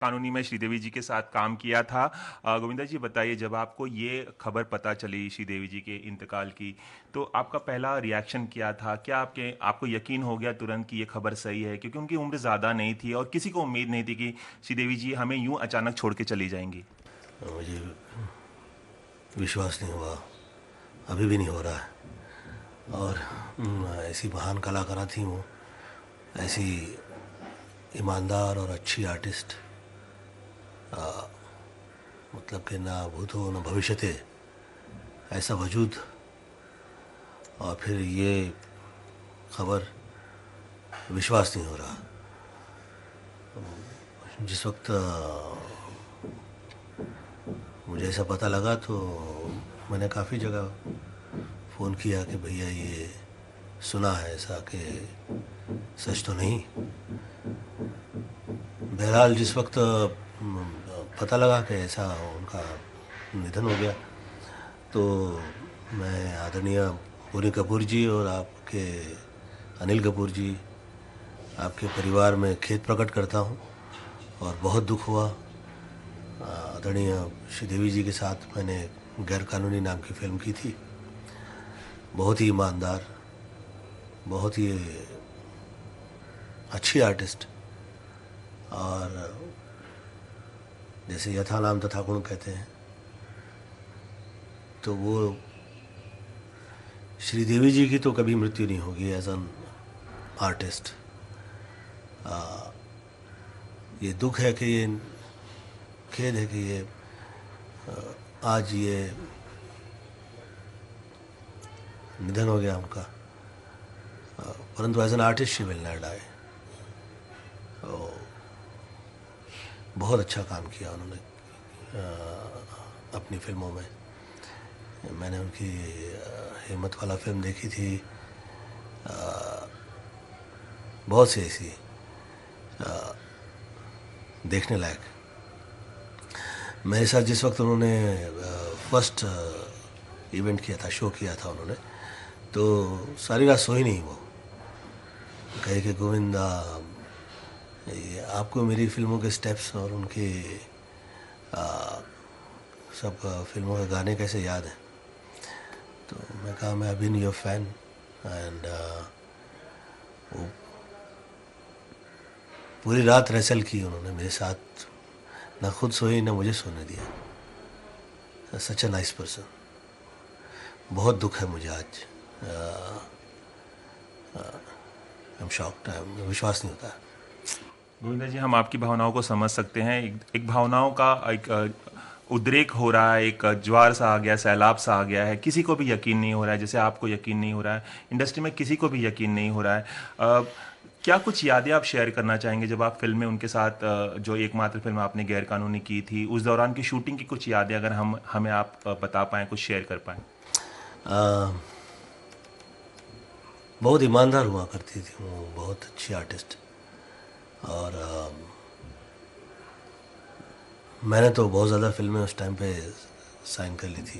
कानूनी में श्रीदेवी जी के साथ काम किया था। गोविंदा जी बताइए, जब आपको ये खबर पता चली श्रीदेवी जी के इंतकाल की, तो आपका पहला रिएक्शन क्या था? क्या आपको यकीन हो गया तुरंत कि ये खबर सही है? क्योंकि उनकी उम्र ज़्यादा नहीं थी और किसी को उम्मीद नहीं थी कि श्रीदेवी जी हमें यूं अचानक छोड़ के चली जाएंगी। मुझे विश्वास नहीं हुआ, अभी भी नहीं हो रहा है। और ऐसी महान कलाकारा थी वो, ऐसी ईमानदार और अच्छी आर्टिस्ट, मतलब कि ना भूत हो ना भविष्य थे, ऐसा वजूद। और फिर ये खबर, विश्वास नहीं हो रहा। जिस वक्त मुझे ऐसा पता लगा तो मैंने काफ़ी जगह फ़ोन किया कि भैया ये सुना है ऐसा कि सच तो नहीं। बहरहाल जिस वक्त पता लगा कि ऐसा उनका निधन हो गया, तो मैं आदरणीय बोनी कपूर जी और आपके अनिल कपूर जी, आपके परिवार में खेद प्रकट करता हूँ। और बहुत दुख हुआ। आदरणीय श्रीदेवी जी के साथ मैंने गैर कानूनी नाम की फ़िल्म की थी। बहुत ही ईमानदार, बहुत ही अच्छी आर्टिस्ट, और जैसे यथा नाम तथा गुण कहते हैं, तो वो श्रीदेवी जी की तो कभी मृत्यु नहीं होगी एज एन आर्टिस्ट। ये दुख है कि ये खेद है कि ये आज ये निधन हो गया उनका। परंतु as an artist she will not die. बहुत अच्छा काम किया उन्होंने अपनी फिल्मों में। मैंने उनकी हिम्मत वाला फिल्म देखी थी, बहुत सी ऐसी देखने लायक। मेरे साथ जिस वक्त उन्होंने फर्स्ट इवेंट किया था, शो किया था उन्होंने, तो सारी रात सोई नहीं वो। कहे कि गोविंदा, ये आपको मेरी फिल्मों के स्टेप्स और उनके सब फिल्मों के गाने कैसे याद हैं? तो मैं कहा मैं अभी नहीं योर फैन। एंड वो पूरी रात रेसल की उन्होंने मेरे साथ, ना खुद सोई ना मुझे सोने दिया। सच ए नाइस पर्सन। बहुत दुख है मुझे आज। आई एम शॉक्ड, विश्वास नहीं होता। गोविंदा जी, हम आपकी भावनाओं को समझ सकते हैं। एक भावनाओं का एक उद्रेक हो रहा है, एक ज्वार सा आ गया, सैलाब सा आ गया है। किसी को भी यकीन नहीं हो रहा है, जैसे आपको यकीन नहीं हो रहा है, इंडस्ट्री में किसी को भी यकीन नहीं हो रहा है। क्या कुछ यादें आप शेयर करना चाहेंगे जब आप फिल्म में उनके साथ, जो एकमात्र फिल्म आपने गैर कानूनी की थी, उस दौरान की शूटिंग की कुछ यादें अगर हमें आप बता पाएँ, कुछ शेयर कर पाएँ? बहुत ईमानदार हुआ करती थी वो, बहुत अच्छी आर्टिस्ट। और मैंने तो बहुत ज़्यादा फिल्में उस टाइम पे साइन कर ली थी,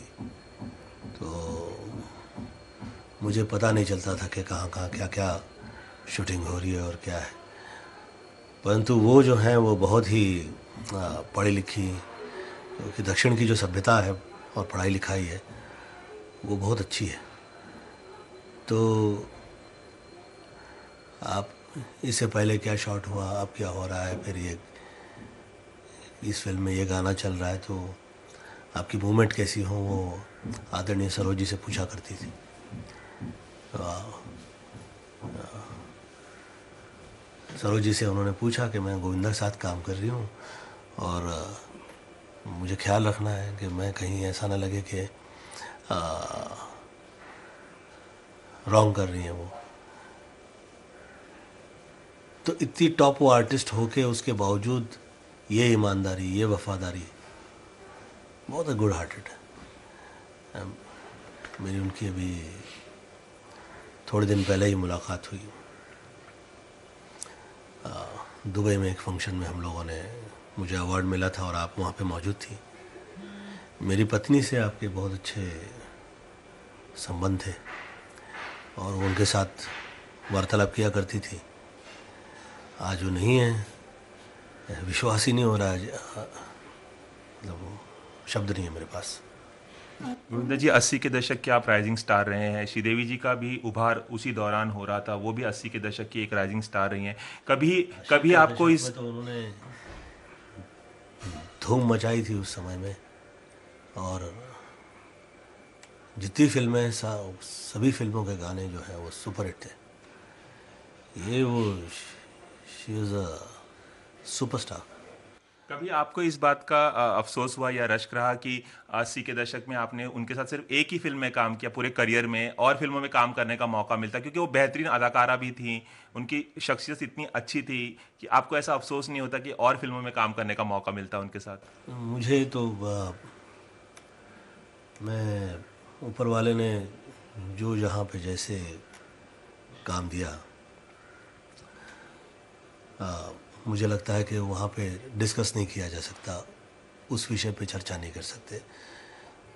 तो मुझे पता नहीं चलता था कि कहाँ कहाँ क्या क्या शूटिंग हो रही है और क्या है। परंतु वो जो हैं वो बहुत ही पढ़ी लिखी, क्योंकि दक्षिण की जो सभ्यता है और पढ़ाई लिखाई है वो बहुत अच्छी है। तो आप इससे पहले क्या शॉट हुआ, अब क्या हो रहा है, फिर ये इस फिल्म में ये गाना चल रहा है, तो आपकी मूवमेंट कैसी हो, वो आदरणीय सरोज जी से पूछा करती थी। सरोज जी से उन्होंने पूछा कि मैं गोविंदा के साथ काम कर रही हूँ और मुझे ख्याल रखना है कि मैं कहीं ऐसा ना लगे कि रॉन्ग कर रही हैं वो। तो इतनी टॉप वो आर्टिस्ट होके उसके बावजूद ये ईमानदारी, ये वफादारी, बहुत गुड हार्टेड है। मेरी उनकी अभी थोड़े दिन पहले ही मुलाकात हुई। दुबई में एक फंक्शन में हम लोगों ने, मुझे अवार्ड मिला था और आप वहाँ पे मौजूद थी। मेरी पत्नी से आपके बहुत अच्छे संबंध थे और वो उनके साथ वार्तालाप किया करती थी। आज वो नहीं है, विश्वास ही नहीं हो रहा है। मतलब शब्द नहीं है मेरे पास। गोविंदा जी, 80 के दशक के आप राइजिंग स्टार रहे हैं। श्रीदेवी जी का भी उभार उसी दौरान हो रहा था, वो भी 80 के दशक की एक राइजिंग स्टार रही हैं। कभी 80 कभी के आपको दशक इस में तो उन्होंने धूम मचाई थी उस समय में, और जितनी फिल्में सभी फिल्मों के गाने जो हैं वो सुपर हिट थे। ये वो शी इज़ अ सुपरस्टार। कभी आपको इस बात का अफसोस हुआ या रश्क रहा कि 80 के दशक में आपने उनके साथ सिर्फ एक ही फिल्म में काम किया पूरे करियर में, और फिल्मों में काम करने का मौका मिलता, क्योंकि वो बेहतरीन अदाकारा भी थी, उनकी शख्सियत इतनी अच्छी थी कि आपको ऐसा अफसोस नहीं होता कि और फिल्मों में काम करने का मौका मिलता उनके साथ? मुझे तो मैं ऊपर वाले ने जो जहाँ पे जैसे काम दिया, मुझे लगता है कि वहाँ पे डिस्कस नहीं किया जा सकता, उस विषय पे चर्चा नहीं कर सकते।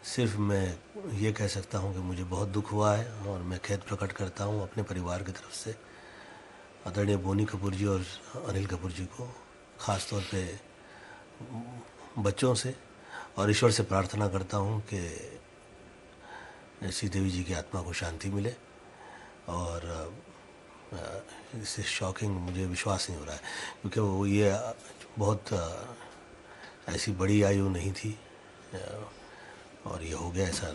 सिर्फ मैं ये कह सकता हूँ कि मुझे बहुत दुख हुआ है, और मैं खेद प्रकट करता हूँ अपने परिवार की तरफ से आदरणीय बोनी कपूर जी और अनिल कपूर जी को, ख़ास तौर पे बच्चों से, और ईश्वर से प्रार्थना करता हूँ कि श्रीदेवी जी की आत्मा को शांति मिले। और इससे शॉकिंग मुझे विश्वास नहीं हो रहा है, क्योंकि वो ये बहुत ऐसी बड़ी आयु नहीं थी, और ये हो गया ऐसा।